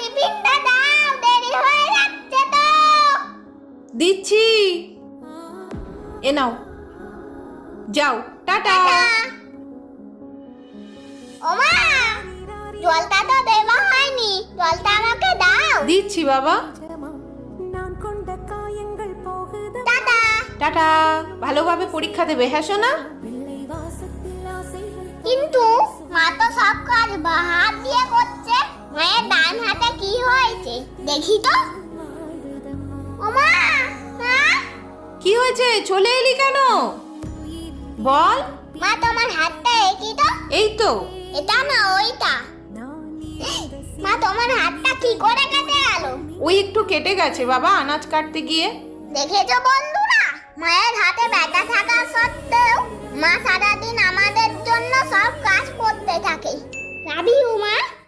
টিফিনটা দাও, দেরি হয়ে যাচ্ছে তো। দিচ্ছি, এ নাও, যাও, টাটা। ওমা, জলটা তো দেওয়া হয়নি, জলটা আমাকে দাও। দিচ্ছি বাবা। টাটা। টাটা, ভালোভাবে পরীক্ষা দেবে, হ্যাঁ সোনা? কিন্তু মা তো সব কাজ বাঁ হাত দিয়ে করছে, মায়ের ডান হাতে কি হয়েছে দেখি তো। ওমা, মা, কি হয়েছে, চলে এলি কেন? বল। মা তোমার হাতটা একই তো। এই তো। এটা না, ওইটা। মা তোমার হাতটা কি করে কেটে গেল? ওই একটু কেটে গেছে বাবা, আনাজ কাটতে গিয়ে। দেখেছো বন্ধুরা, মায়ের হাতে ব্যথা থাকা সত্ত্বেও মা সারাদিন আমাদের জন্য সব কাজ করতে থাকে। লাভ ইউ মা।